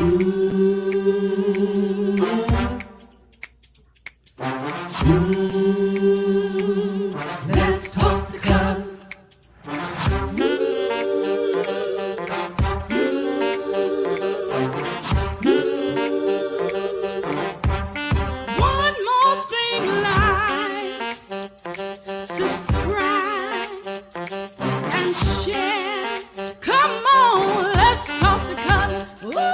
Let's talk to God. One more thing, like, subscribe and share. Come on, let's talk to God. Woo!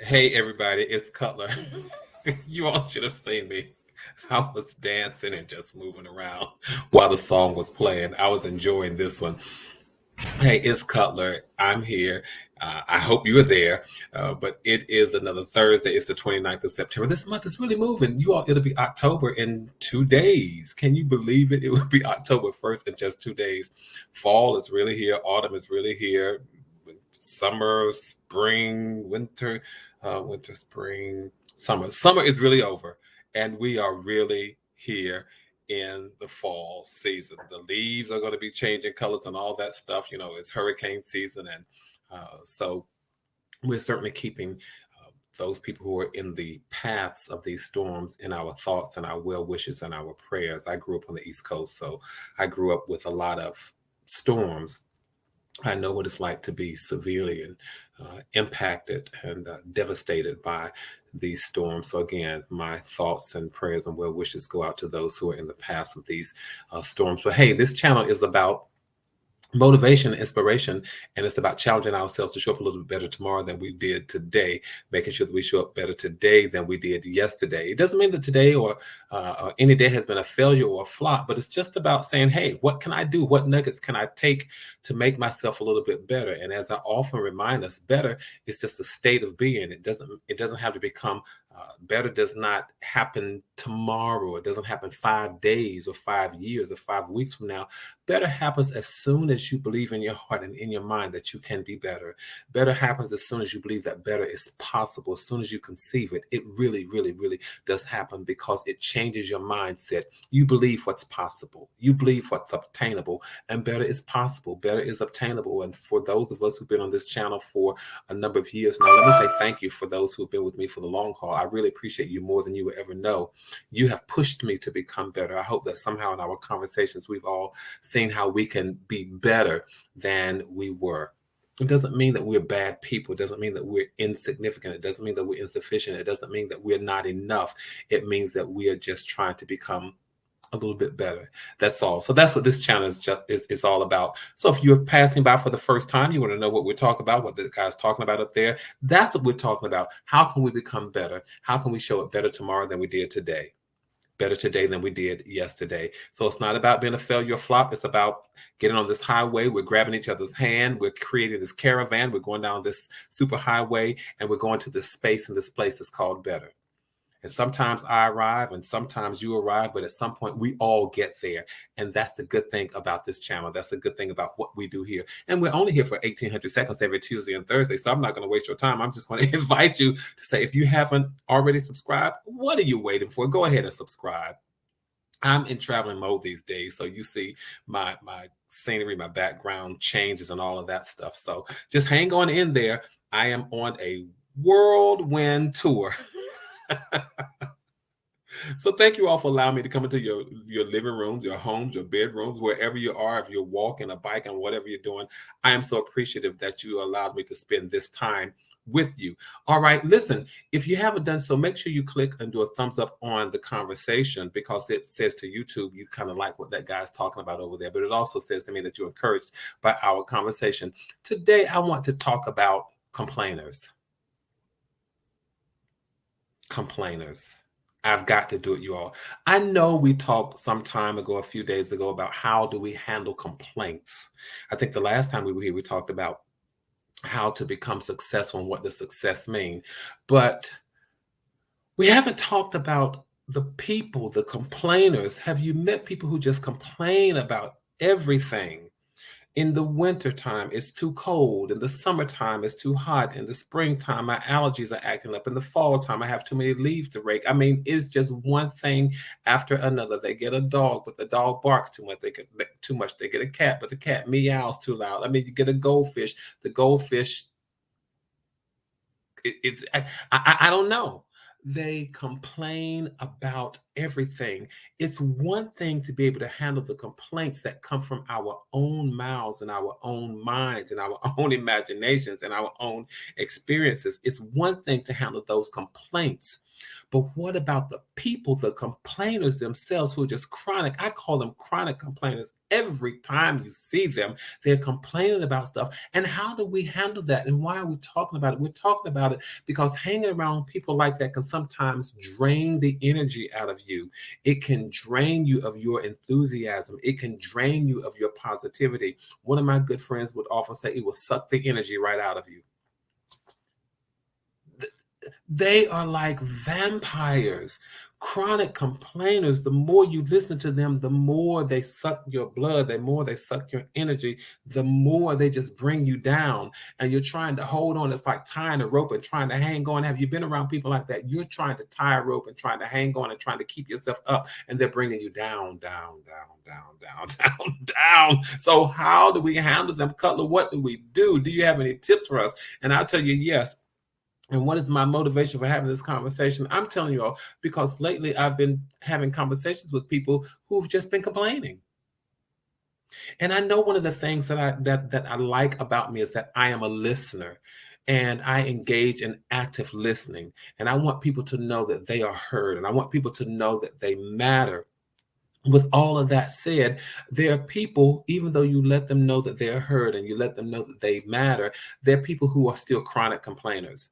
Hey everybody, it's Cutler. You all should have seen me. I was dancing and just moving around while the song was playing. I was enjoying this one. Hey, it's Cutler. I'm here. I hope you are there. But it is another Thursday. It's the 29th of September. This month is really moving. You all, it'll be October in 2 days. Can you believe it? It will be October 1st in just 2 days. Fall is really here. Autumn is really here. Summer, spring, winter, spring, summer. Summer is really over, and we are really here in the fall season. The leaves are going to be changing colors and all that stuff. You know, it's hurricane season, and so we're certainly keeping those people who are in the paths of these storms in our thoughts and our well wishes and our prayers. I grew up on the East Coast, so I grew up with a lot of storms. I know what it's like to be severely and impacted and devastated by these storms. So again, my thoughts and prayers and well wishes go out to those who are in the path of these storms. But hey, this channel is about motivation, inspiration, and it's about challenging ourselves to show up a little bit better tomorrow than we did today, making sure that we show up better today than we did yesterday. It doesn't mean that today or any day has been a failure or a flop, but it's just about saying, hey, what can I do? What nuggets can I take to make myself a little bit better? And as I often remind us, better is just a state of being. It doesn't have to become better. Does not happen tomorrow. It doesn't happen 5 days or 5 years or 5 weeks from now. Better happens as soon as you believe in your heart and in your mind that you can be better. Better happens as soon as you believe that better is possible. As soon as you conceive it, it really, really, really does happen, because it changes your mindset. You believe what's possible. You believe what's obtainable, and better is possible. Better is obtainable. And for those of us who've been on this channel for a number of years now, let me say thank you for those who've been with me for the long haul. I really appreciate you more than you will ever know. You have pushed me to become better. I hope that somehow in our conversations, we've all seen how we can be better than we were. It doesn't mean that we're bad people. It doesn't mean that we're insignificant. It doesn't mean that we're insufficient. It doesn't mean that we're not enough. It means that we are just trying to become a little bit better. That's all. So that's what this channel is all about. So if you're passing by for the first time, you want to know what we're talking about, what the guy's talking about up there, that's what we're talking about. How can we become better? How can we show up better tomorrow than we did today? Better today than we did yesterday. So it's not about being a failure or flop. It's about getting on this highway. We're grabbing each other's hand. We're creating this caravan. We're going down this super highway, and we're going to this space, and this place is called better. And sometimes I arrive and sometimes you arrive, but at some point we all get there. And that's the good thing about this channel. That's the good thing about what we do here. And we're only here for 1,800 seconds every Tuesday and Thursday. So I'm not going to waste your time. I'm just going to invite you to say, if you haven't already subscribed, what are you waiting for? Go ahead and subscribe. I'm in traveling mode these days. So you see my scenery, my background changes and all of that stuff. So just hang on in there. I am on a whirlwind tour. So thank you all for allowing me to come into your living rooms, your homes, your bedrooms, wherever you are. If you're walking, a bike, and whatever you're doing, I am so appreciative that you allowed me to spend this time with you. All right, listen, if you haven't done so, make sure you click and do a thumbs up on the conversation, because it says to YouTube you kind of like what that guy's talking about over there, but it also says to me that you're encouraged by our conversation. Today, I want to talk about complainers. Complainers. I've got to do it, you all. I know we talked some time ago, a few days ago, about how do we handle complaints. I think the last time we were here, we talked about how to become successful and what does success mean. But we haven't talked about the people, the complainers. Have you met people who just complain about everything? In the wintertime, it's too cold. In the summertime, it's too hot. In the springtime, my allergies are acting up. In the fall time, I have too many leaves to rake. I mean, it's just one thing after another. They get a dog, but the dog barks too much. They get a cat, but the cat meows too loud. I mean, you get a goldfish. The goldfish, I don't know. They complain about everything. It's one thing to be able to handle the complaints that come from our own mouths and our own minds and our own imaginations and our own experiences. It's one thing to handle those complaints. But what about the people, the complainers themselves, who are just chronic? I call them chronic complainers. Every time you see them, they're complaining about stuff. And how do we handle that? And why are we talking about it? We're talking about it because hanging around people like that can sometimes drain the energy out of you. It can drain you of your enthusiasm. It can drain you of your positivity. One of my good friends would often say it will suck the energy right out of you. They are like vampires. Chronic complainers, the more you listen to them, the more they suck your blood, the more they suck your energy, the more they just bring you down. And you're trying to hold on. It's like tying a rope and trying to hang on. Have you been around people like that? You're trying to tie a rope and trying to hang on and trying to keep yourself up, and they're bringing you down, down, down, down, down, down, down. So how do we handle them, Cutler? What do we do? Do you have any tips for us? And I'll tell you, yes. And what is my motivation for having this conversation? I'm telling you all, because lately I've been having conversations with people who've just been complaining. And I know one of the things that I like about me is that I am a listener and I engage in active listening. And I want people to know that they are heard, and I want people to know that they matter. With all of that said, there are people, even though you let them know that they're heard and you let them know that they matter, there are people who are still chronic complainers.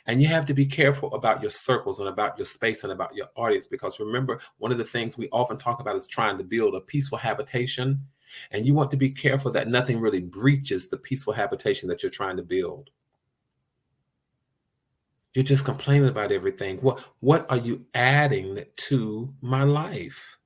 And you have to be careful about your circles and about your space and about your audience, because remember, one of the things we often talk about is trying to build a peaceful habitation. And you want to be careful that nothing really breaches the peaceful habitation that you're trying to build. You're just complaining about everything. What are you adding to my life?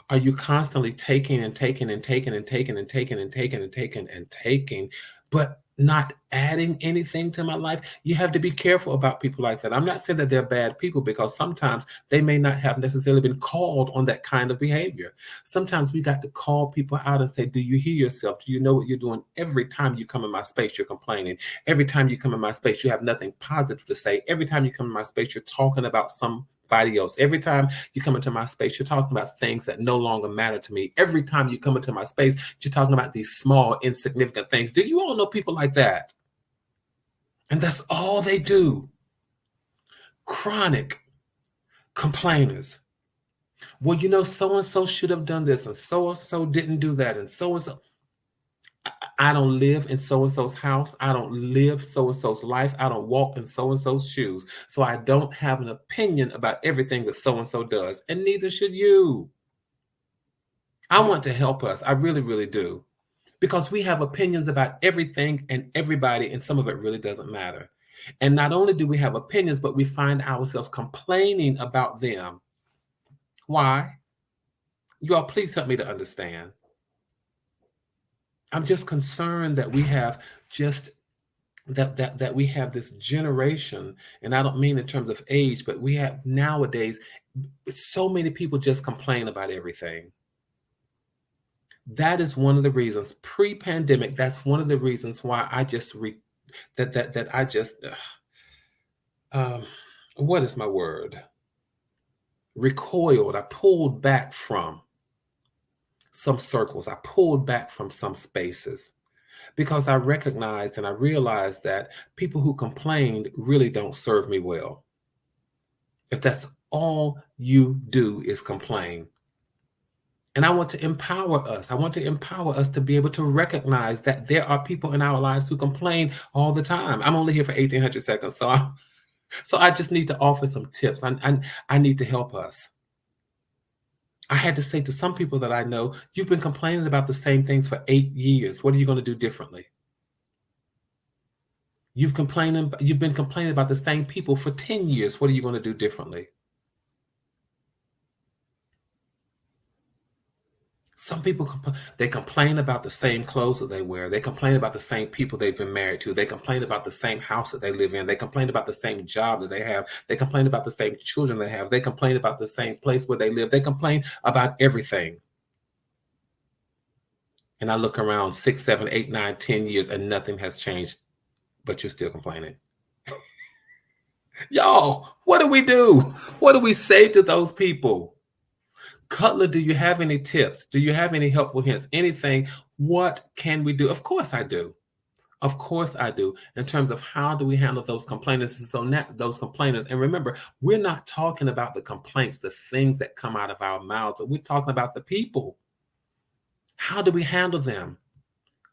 Are you constantly taking and taking and taking and taking and taking and taking and taking and taking, but not adding anything to my life? You have to be careful about people like that. I'm not saying that they're bad people, because sometimes they may not have necessarily been called on that kind of behavior. Sometimes we got to call people out and say, do you hear yourself? Do you know what you're doing? Every time you come in my space, you're complaining. Every time you come in my space, you have nothing positive to say. Every time you come in my space, you're talking about somebody else. Every time you come into my space, you're talking about things that no longer matter to me. Every time you come into my space, you're talking about these small, insignificant things. Do you all know people like that? And that's all they do. Chronic complainers. Well, you know, so-and-so should have done this, and so-and-so didn't do that, and so-and-so. I don't live in so-and-so's house. I don't live so-and-so's life. I don't walk in so-and-so's shoes. So I don't have an opinion about everything that so-and-so does, and neither should you. I want to help us. I really, really do. Because we have opinions about everything and everybody, and some of it really doesn't matter. And not only do we have opinions, but we find ourselves complaining about them. Why? You all, please help me to understand. I'm just concerned that we have just that we have this generation, and I don't mean in terms of age, but we have nowadays so many people just complain about everything. That is one of the reasons, pre-pandemic, that's one of the reasons why I just what is my word? Recoiled. I pulled back from some circles. I pulled back from some spaces, because I recognized and I realized that people who complained really don't serve me well. If that's all you do is complain. And I want to empower us. I want to empower us to be able to recognize that there are people in our lives who complain all the time. I'm only here for 1,800 seconds, so I just need to offer some tips. I need to help us. I had to say to some people that I know, you've been complaining about the same things for 8 years. What are you going to do differently? You've been complaining about the same people for 10 years. What are you going to do differently? Some people they complain about the same clothes that they wear. They complain about the same people they've been married to. They complain about the same house that they live in. They complain about the same job that they have. They complain about the same children they have. They complain about the same place where they live. They complain about everything. And I look around 6, 7, 8, 9, 10 years and nothing has changed, but you're still complaining. Y'all, what do we do? What do we say to those people? Cutler, do you have any tips? Do you have any helpful hints? Anything? What can we do? Of course I do. Of course I do. In terms of how do we handle those complainers? So those complainers, and remember, we're not talking about the complaints, the things that come out of our mouths, but we're talking about the people. How do we handle them?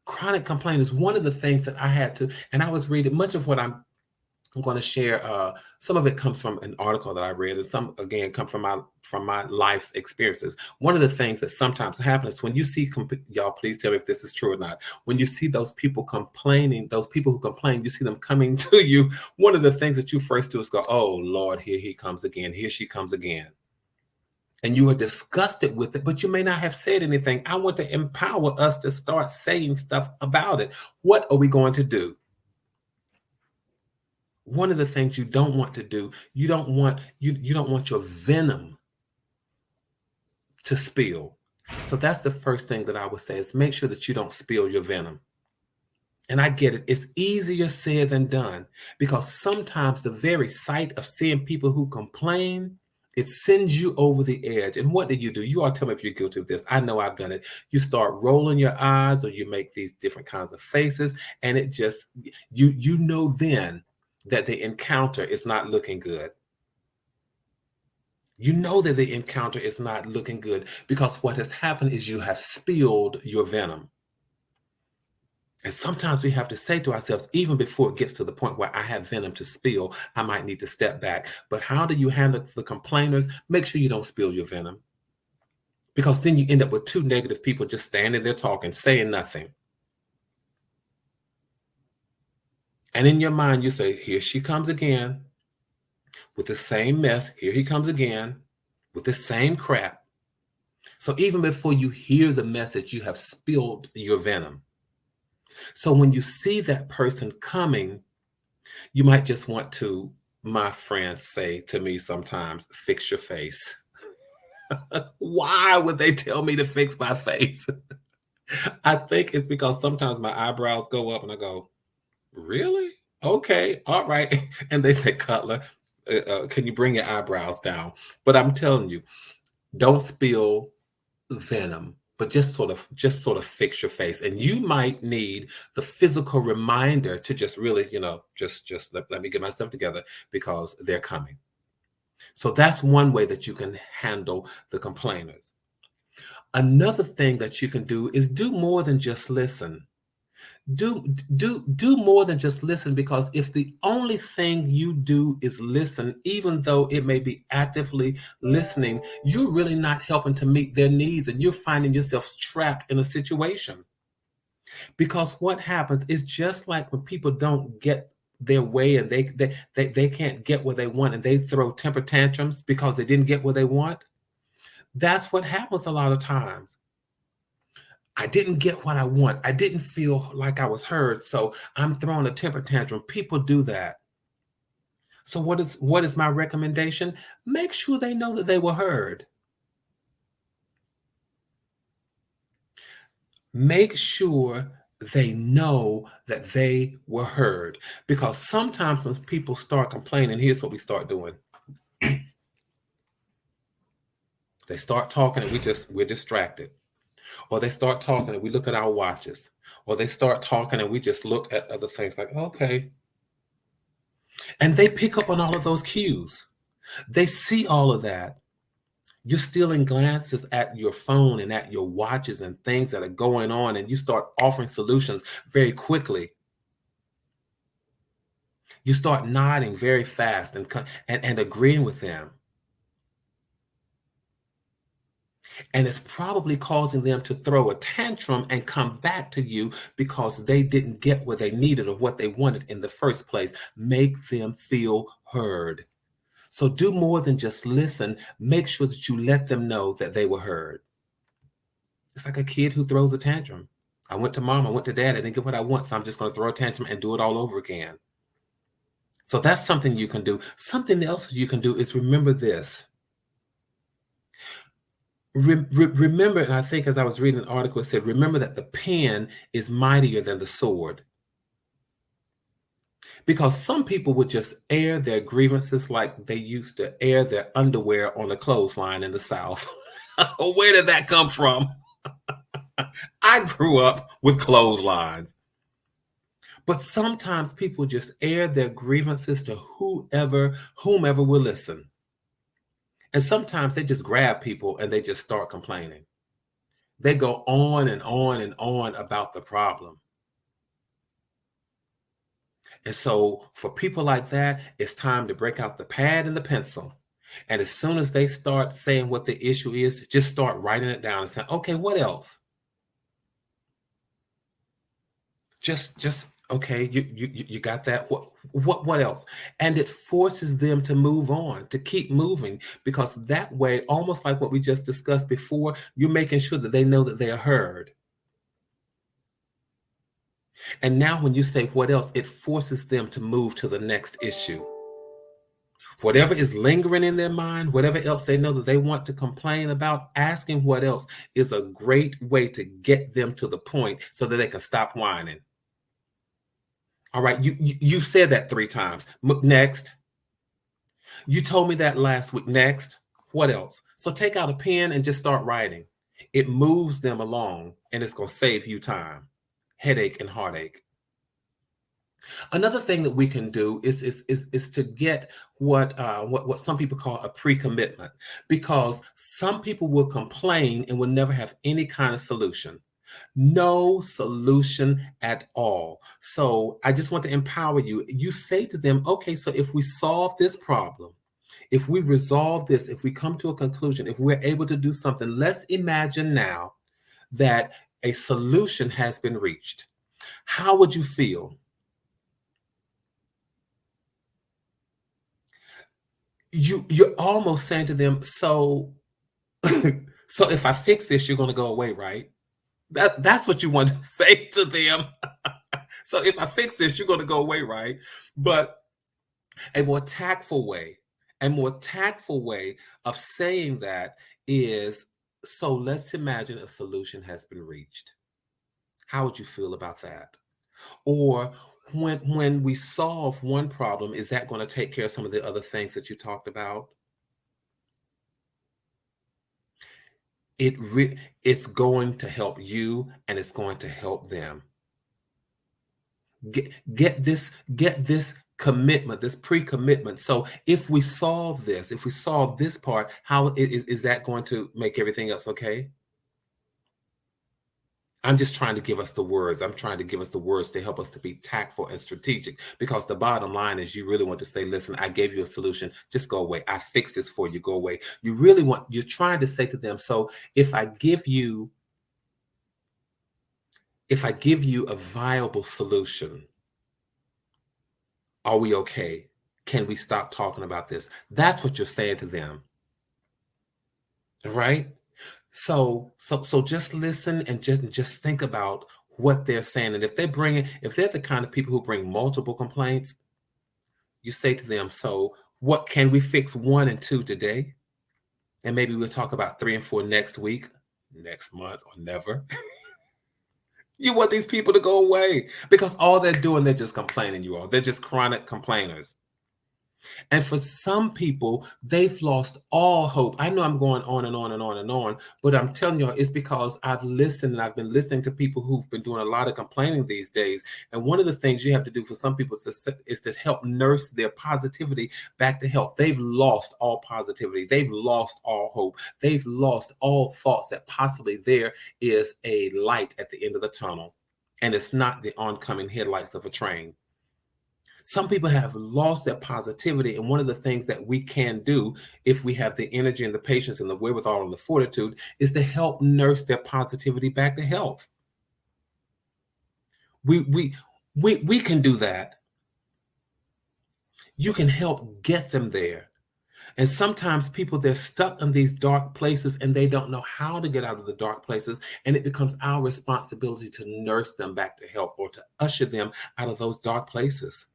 Chronic complainers, one of the things that I had to, and I was reading much of what I'm going to share. Some of it comes from an article that I read, and some again come from my life's experiences. One of the things that sometimes happens is when you see y'all, please tell me if this is true or not. When you see those people complaining, those people who complain, you see them coming to you. One of the things that you first do is go, "Oh Lord, here he comes again. Here she comes again." And you are disgusted with it, but you may not have said anything. I want to empower us to start saying stuff about it. What are we going to do? One of the things you don't want to do, you don't want your venom to spill. So that's the first thing that I would say is make sure that you don't spill your venom. And I get it. It's easier said than done, because sometimes the very sight of seeing people who complain, it sends you over the edge. And what do? You all tell me if you're guilty of this. I know I've done it. You start rolling your eyes, or you make these different kinds of faces, and it just, you know then that the encounter is not looking good. You know that the encounter is not looking good because what has happened is you have spilled your venom. And sometimes we have to say to ourselves, even before it gets to the point where I have venom to spill, I might need to step back. But how do you handle the complainers? Make sure you don't spill your venom, because then you end up with two negative people just standing there talking, saying nothing. And in your mind, you say, here she comes again with the same mess. Here he comes again with the same crap. So even before you hear the message, you have spilled your venom. So when you see that person coming, you might just want to, my friends say to me sometimes, fix your face. Why would they tell me to fix my face? I think it's because sometimes my eyebrows go up and I go, really? Okay, all right. And they say, Cutler, can you bring your eyebrows down? But I'm telling you, don't spill venom, but just sort of fix your face. And you might need the physical reminder to just really, just let me get myself together, because they're coming. So that's one way that you can handle the complainers. Another thing that you can do is do more than just listen. Do more than just listen, because if the only thing you do is listen, even though it may be actively listening, you're really not helping to meet their needs, and you're finding yourself trapped in a situation. Because what happens is, just like when people don't get their way and they can't get what they want and they throw temper tantrums because they didn't get what they want, that's what happens a lot of times. I didn't get what I want. I didn't feel like I was heard, so I'm throwing a temper tantrum. People do that. So what is my recommendation? Make sure they know that they were heard. Make sure they know that they were heard. Because sometimes when people start complaining, here's what we start doing. They start talking and we're distracted. Or they start talking and we look at our watches. Or they start talking and we just look at other things like, okay. And they pick up on all of those cues. They see all of that. You're stealing glances at your phone and at your watches and things that are going on, and you start offering solutions very quickly. You start nodding very fast and agreeing with them. And it's probably causing them to throw a tantrum and come back to you because they didn't get what they needed or what they wanted in the first place. Make them feel heard. So do more than just listen. Make sure that you let them know that they were heard. It's like a kid who throws a tantrum. I went to mom, I went to dad, I didn't get what I want, so I'm just going to throw a tantrum and do it all over again. So that's something you can do. Something else you can do is remember this. Remember, and I think as I was reading an article, it said, remember that the pen is mightier than the sword. Because some people would just air their grievances like they used to air their underwear on a clothesline in the South. Where did that come from? I grew up with clotheslines. But sometimes people just air their grievances to whomever will listen. And sometimes they just grab people and they just start complaining. They go on and on and on about the problem. And so for people like that, it's time to break out the pad and the pencil. And as soon as they start saying what the issue is, just start writing it down and saying, okay, what else? Just okay, you got that? What else? And it forces them to move on, to keep moving, because that way, almost like what we just discussed before, you're making sure that they know that they are heard. And now when you say what else, it forces them to move to the next issue. Whatever is lingering in their mind, whatever else they know that they want to complain about, asking what else is a great way to get them to the point so that they can stop whining. All right, you said that 3 times. Next. You told me that last week. Next. What else? So take out a pen and just start writing. It moves them along and it's going to save you time, headache and heartache. Another thing that we can do is to get what some people call a pre-commitment, because some people will complain and will never have any kind of solution. No solution at all. So I just want to empower you. You say to them, okay, so if we solve this problem, if we resolve this, if we come to a conclusion, if we're able to do something, let's imagine now that a solution has been reached. How would you feel? You're almost saying to them, so if I fix this, you're going to go away, right? That's what you want to say to them. So if I fix this, you're going to go away, right? But a more tactful way of saying that is, so let's imagine a solution has been reached. How would you feel about that? Or when we solve one problem, is that going to take care of some of the other things that you talked about? It's going to help you and it's going to help them. Get this commitment, this pre-commitment. So if we solve this part, how is that going to make everything else okay? I'm just trying to give us the words. I'm trying to give us the words to help us to be tactful and strategic, because the bottom line is you really want to say, listen, I gave you a solution. Just go away. I fixed this for you. Go away. You're trying to say to them, so if I give you a viable solution, are we okay? Can we stop talking about this? That's what you're saying to them. All right? So just listen and just think about what they're saying. And if they're the kind of people who bring multiple complaints, you say to them, so what can we fix 1 and 2 today? And maybe we'll talk about 3 and 4 next week, next month, or never. You want these people to go away because all they're doing, they're just complaining, you all. They're just chronic complainers. And for some people, they've lost all hope. I know I'm going on and on and on and on, but I'm telling you, it's because I've listened and I've been listening to people who've been doing a lot of complaining these days. And one of the things you have to do for some people is to help nurse their positivity back to health. They've lost all positivity. They've lost all hope. They've lost all thoughts that possibly there is a light at the end of the tunnel. And it's not the oncoming headlights of a train. Some people have lost their positivity, and one of the things that we can do, if we have the energy and the patience and the wherewithal and the fortitude, is to help nurse their positivity back to health. We can do that. You can help get them there. And sometimes people, they're stuck in these dark places and they don't know how to get out of the dark places. And it becomes our responsibility to nurse them back to health or to usher them out of those dark places.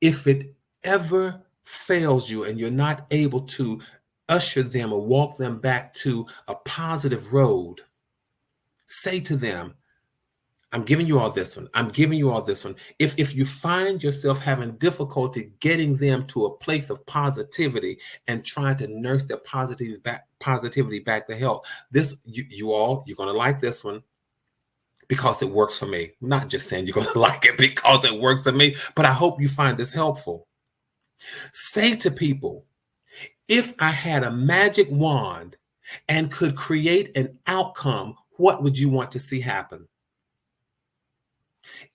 If it ever fails you and you're not able to usher them or walk them back to a positive road, say to them, I'm giving you all this one. I'm giving you all this one. If you find yourself having difficulty getting them to a place of positivity and trying to nurse their positivity back to health, this you're going to like this one because it works for me. I'm not just saying you're going to like it because it works for me, but I hope you find this helpful. Say to people, if I had a magic wand and could create an outcome, what would you want to see happen?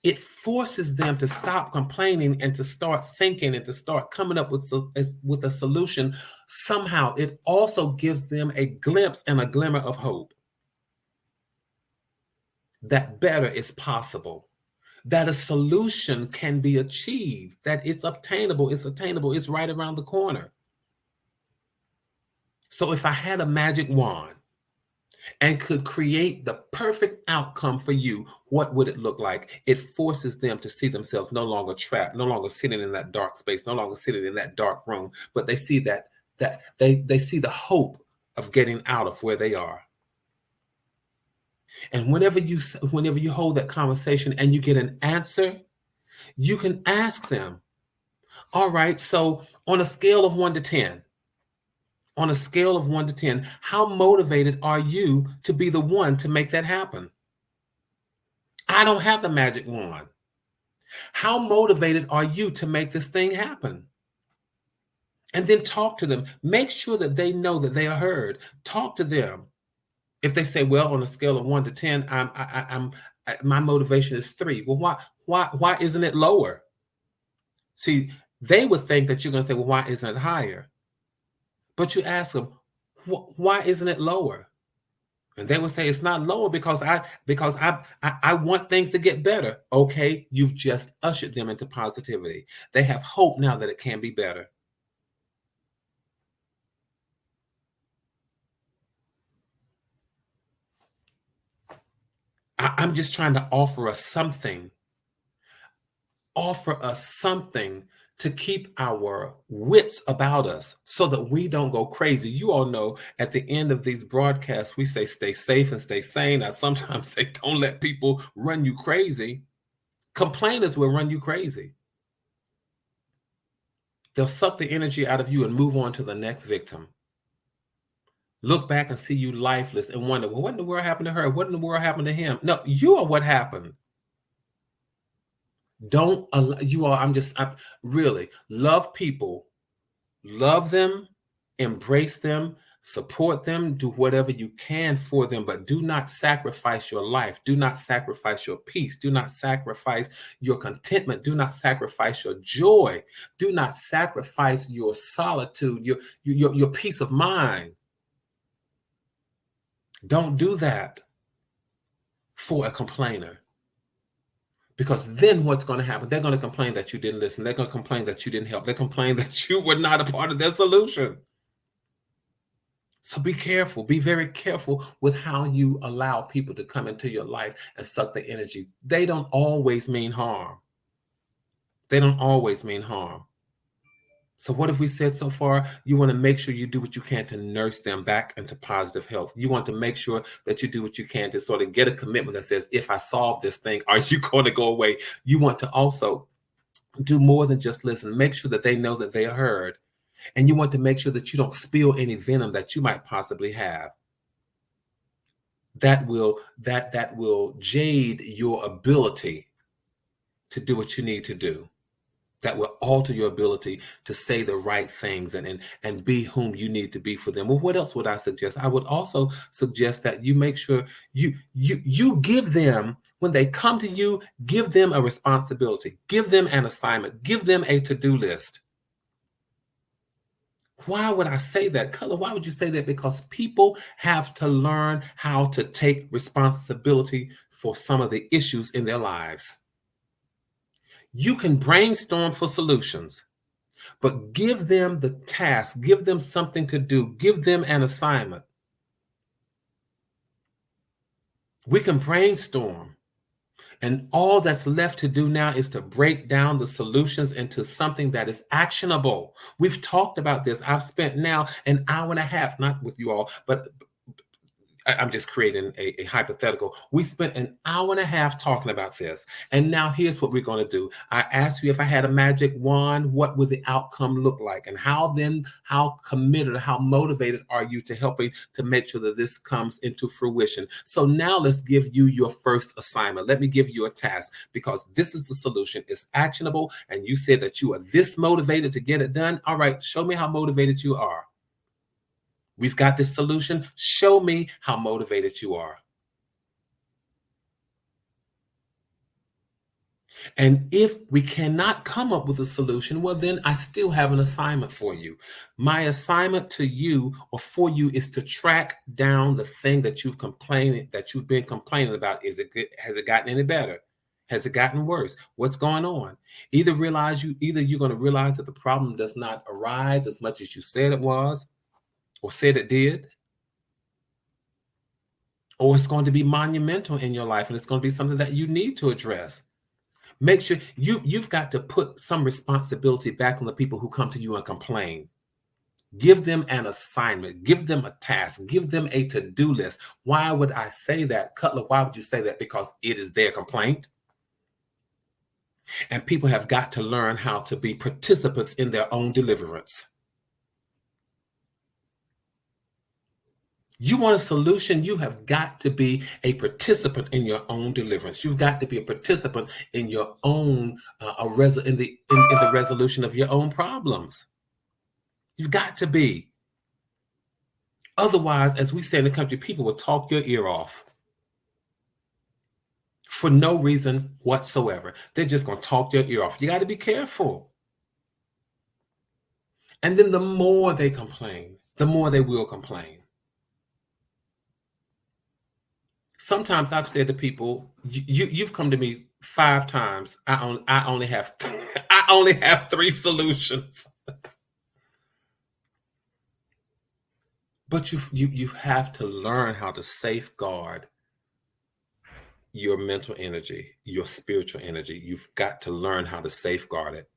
It forces them to stop complaining and to start thinking and to start coming up with a solution. Somehow, it also gives them a glimpse and a glimmer of hope that better is possible, that a solution can be achieved, that it's obtainable, it's attainable, it's right around the corner. So if I had a magic wand and could create the perfect outcome for you, what would it look like? It forces them to see themselves no longer trapped, no longer sitting in that dark space, no longer sitting in that dark room, but they see that they see the hope of getting out of where they are. And whenever you hold that conversation and you get an answer, you can ask them, all right, so on a scale of 1 to 10, on a scale of 1 to 10, how motivated are you to be the one to make that happen? I don't have the magic wand. How motivated are you to make this thing happen? And then talk to them. Make sure that they know that they are heard. Talk to them. If they say, well, on a scale of 1 to 10, my motivation is 3. Well, why isn't it lower? See, they would think that you're going to say, well, why isn't it higher? But you ask them, why isn't it lower? And they would say, it's not lower because I want things to get better. Okay, you've just ushered them into positivity. They have hope now that it can be better. I'm just trying to offer us something to keep our wits about us so that we don't go crazy. You all know at the end of these broadcasts, we say, stay safe and stay sane. I sometimes say, don't let people run you crazy. Complainers will run you crazy. They'll suck the energy out of you and move on to the next victim. Look back and see you lifeless and wonder, well, what in the world happened to her? What in the world happened to him? No, you are what happened. Don't allow you all. I really love people, love them, embrace them, support them, do whatever you can for them, but do not sacrifice your life. Do not sacrifice your peace. Do not sacrifice your contentment. Do not sacrifice your joy. Do not sacrifice your solitude, your peace of mind. Don't do that for a complainer. Because then what's going to happen? They're going to complain that you didn't listen. They're going to complain that you didn't help. They complain that you were not a part of their solution. So be careful. Be very careful with how you allow people to come into your life and suck the energy. They don't always mean harm. They don't always mean harm. So what have we said so far? You want to make sure you do what you can to nurse them back into positive health. You want to make sure that you do what you can to sort of get a commitment that says, if I solve this thing, are you going to go away? You want to also do more than just listen. Make sure that they know that they are heard. And you want to make sure that you don't spill any venom that you might possibly have. That will jade your ability to do what you need to do. That will alter your ability to say the right things and be whom you need to be for them. Well, what else would I suggest? I would also suggest that you make sure you give them, when they come to you, give them a responsibility, give them an assignment, give them a to-do list. Why would I say that? Color, why would you say that? Because people have to learn how to take responsibility for some of the issues in their lives. You can brainstorm for solutions. But give them the task, give them something to do, give them an assignment. We can brainstorm. And all that's left to do now is to break down the solutions into something that is actionable. We've talked about this. I've spent now an hour and a half, not with you all, but I'm just creating a hypothetical. We spent an hour and a half talking about this. And now here's what we're going to do. I asked you if I had a magic wand, what would the outcome look like? And how committed, how motivated are you to helping to make sure that this comes into fruition? So now let's give you your first assignment. Let me give you a task, because this is the solution. It's actionable. And you said that you are this motivated to get it done. All right, show me how motivated you are. We've got this solution. Show me how motivated you are. And if we cannot come up with a solution, well, then I still have an assignment for you. My assignment to you or for you is to track down the thing that you've been complaining about. Has it gotten any better? Has it gotten worse? What's going on? Either you're going to realize that the problem does not arise as much as you said it was, or said it did, or it's going to be monumental in your life, and it's going to be something that you need to address. Make sure you've got to put some responsibility back on the people who come to you and complain. Give them an assignment, give them a task, give them a to-do list. Why would I say that? Cutler, why would you say that? Because it is their complaint. And people have got to learn how to be participants in their own deliverance. You want a solution, you have got to be a participant in your own deliverance. You've got to be a participant in your own in the resolution of your own problems. You've got to be. Otherwise, as we say in the country, people will talk your ear off for no reason whatsoever. They're just going to talk your ear off. You got to be careful. And then the more they complain, the more they will complain. Sometimes I've said to people, you've come to me 5 times. I only have 3 solutions. But you have to learn how to safeguard your mental energy, your spiritual energy. You've got to learn how to safeguard it.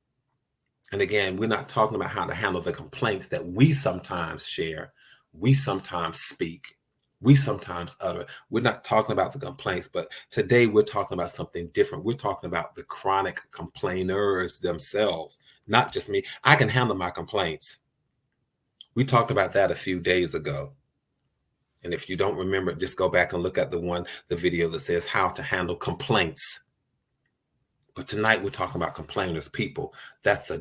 And again, we're not talking about how to handle the complaints that we sometimes share, we sometimes speak, we sometimes utter. We're not talking about the complaints, but today we're talking about something different. We're talking about the chronic complainers themselves, not just me. I can handle my complaints. We talked about that a few days ago. And if you don't remember, just go back and look at the video that says how to handle complaints. But tonight we're talking about complainers, people. That's a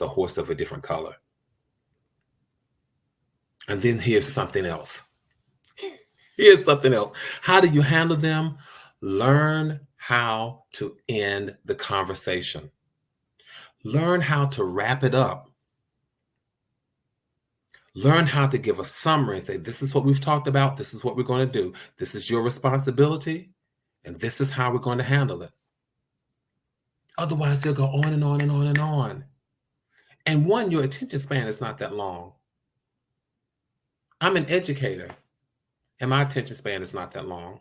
horse of a different color. And then here's something else. Here's something else. How do you handle them? Learn how to end the conversation. Learn how to wrap it up. Learn how to give a summary and say, this is what we've talked about. This is what we're going to do. This is your responsibility. And this is how we're going to handle it. Otherwise, they'll go on and on and on and on. And one, your attention span is not that long. I'm an educator, and my attention span is not that long.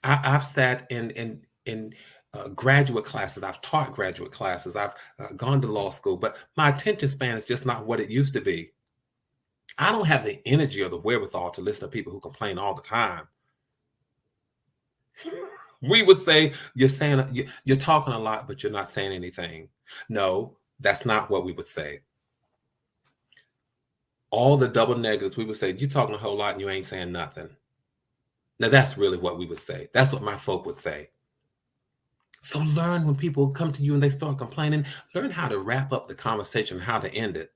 I've sat in graduate classes. I've taught graduate classes. I've gone to law school, but my attention span is just not what it used to be. I don't have the energy or the wherewithal to listen to people who complain all the time. We would say, you're talking a lot, but you're not saying anything. No, that's not what we would say. All the double negatives, we would say, you're talking a whole lot and you ain't saying nothing. Now, that's really what we would say. That's what my folk would say. So learn when people come to you and they start complaining, learn how to wrap up the conversation, how to end it.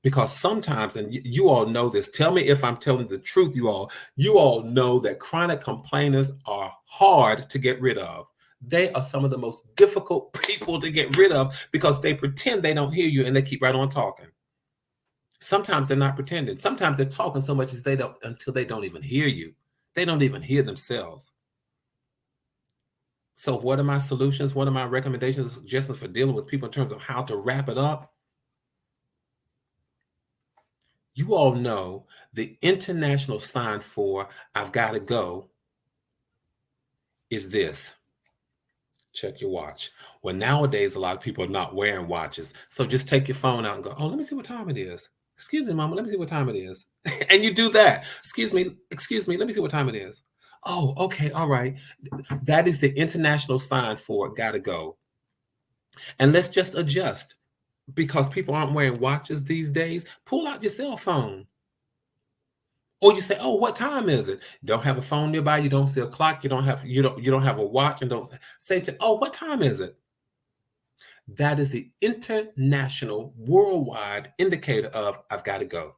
Because sometimes, and you all know this, tell me if I'm telling the truth, you all know that chronic complainers are hard to get rid of. They are some of the most difficult people to get rid of because they pretend they don't hear you and they keep right on talking. Sometimes they're not pretending. Sometimes they're talking so much until they don't even hear you. They don't even hear themselves. So, what are my solutions? What are my recommendations, suggestions for dealing with people in terms of how to wrap it up? You all know the international sign for I've got to go is this. Check your watch. Well, nowadays, a lot of people are not wearing watches. So just take your phone out and go, oh, let me see what time it is. Excuse me, mama, let me see what time it is. And you do that. Excuse me, let me see what time it is. Oh, okay, all right. That is the international sign for gotta go. And let's just adjust because people aren't wearing watches these days. Pull out your cell phone. Or you say, "Oh, what time is it?" Don't have a phone nearby. You don't see a clock. You don't have a watch, and don't say to, "Oh, what time is it?" That is the international, worldwide indicator of I've got to go.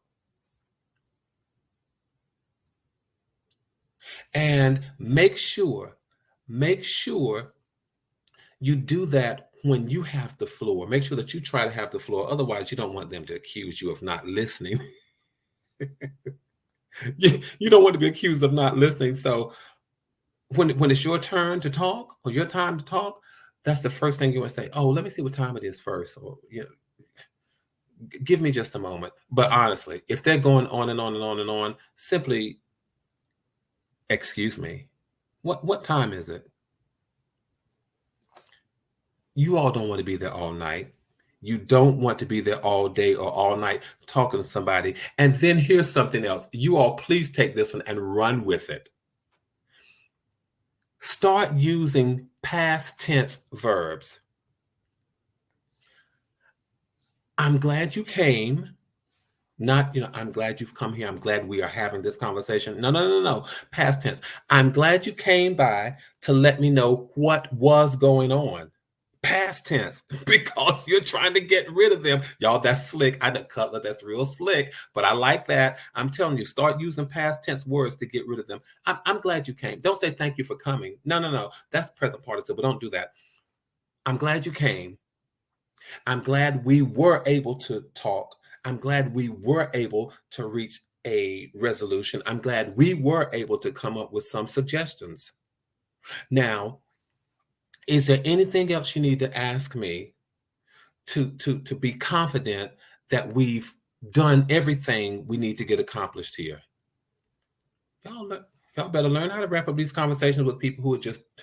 And make sure you do that when you have the floor. Make sure that you try to have the floor. Otherwise, you don't want them to accuse you of not listening. You don't want to be accused of not listening. So when it's your turn to talk or your time to talk, that's the first thing you want to say. Oh, let me see what time it is first. Or give me just a moment. But honestly, if they're going on and on and on and on, simply excuse me. What time is it? You all don't want to be there all night. You don't want to be there all day or all night talking to somebody. And then here's something else. You all please take this one and run with it. Start using past tense verbs. I'm glad you came. Not, I'm glad you've come here. I'm glad we are having this conversation. No. Past tense. I'm glad you came by to let me know what was going on. Past tense, because you're trying to get rid of them. Y'all, that's slick. I know, Cutler, that's real slick, but I like that. I'm telling you, start using past tense words to get rid of them. I'm glad you came. Don't say thank you for coming. No. That's present participle. Don't do that. I'm glad you came. I'm glad we were able to talk. I'm glad we were able to reach a resolution. I'm glad we were able to come up with some suggestions. Now, is there anything else you need to ask me to be confident that we've done everything we need to get accomplished here? Y'all better learn how to wrap up these conversations with people who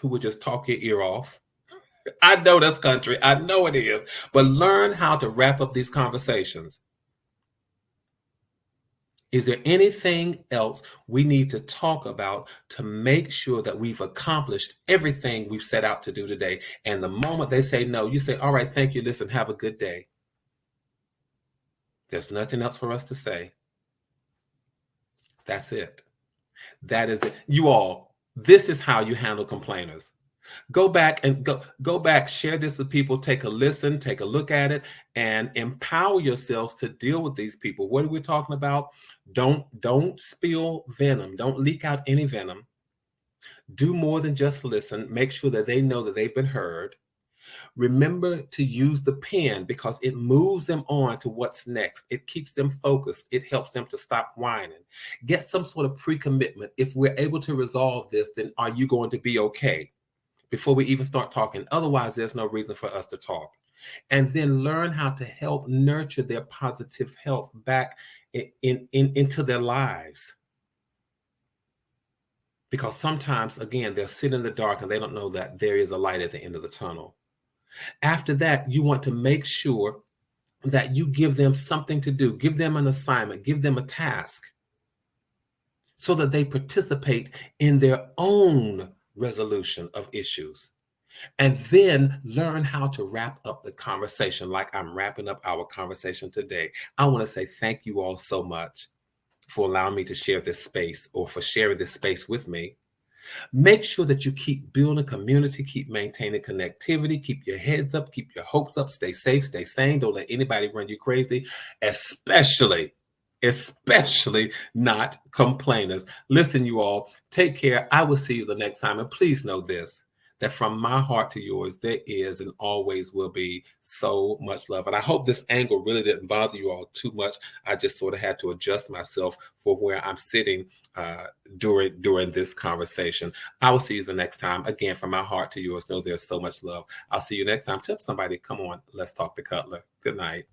would just talk your ear off. I know that's country. I know it is. But learn how to wrap up these conversations. Is there anything else we need to talk about to make sure that we've accomplished everything we've set out to do today? And the moment they say no, you say, all right, thank you. Listen, have a good day. There's nothing else for us to say. That's it. That is it. You all, this is how you handle complainers. Go back, share this with people, take a listen, take a look at it, and empower yourselves to deal with these people. What are we talking about? Don't spill venom. Don't leak out any venom. Do more than just listen. Make sure that they know that they've been heard. Remember to use the pen because it moves them on to what's next. It keeps them focused. It helps them to stop whining. Get some sort of pre-commitment. If we're able to resolve this, then are you going to be okay? Before we even start talking. Otherwise, there's no reason for us to talk. And then learn how to help nurture their positive health back into their lives. Because sometimes, again, they're sitting in the dark and they don't know that there is a light at the end of the tunnel. After that, you want to make sure that you give them something to do. Give them an assignment. Give them a task so that they participate in their own resolution of issues. And then learn how to wrap up the conversation like I'm wrapping up our conversation today. I want to say thank you all so much for allowing me to share this space or for sharing this space with me. Make sure that you keep building community, keep maintaining connectivity, keep your heads up, keep your hopes up, stay safe, stay sane. Don't let anybody run you crazy, especially not complainers. Listen, you all, take care. I will see you the next time. And please know this, that from my heart to yours, there is and always will be so much love. And I hope this angle really didn't bother you all too much. I just sort of had to adjust myself for where I'm sitting during this conversation. I will see you the next time. Again, from my heart to yours, know there's so much love. I'll see you next time. Tell somebody, come on, let's talk to Cutler. Good night.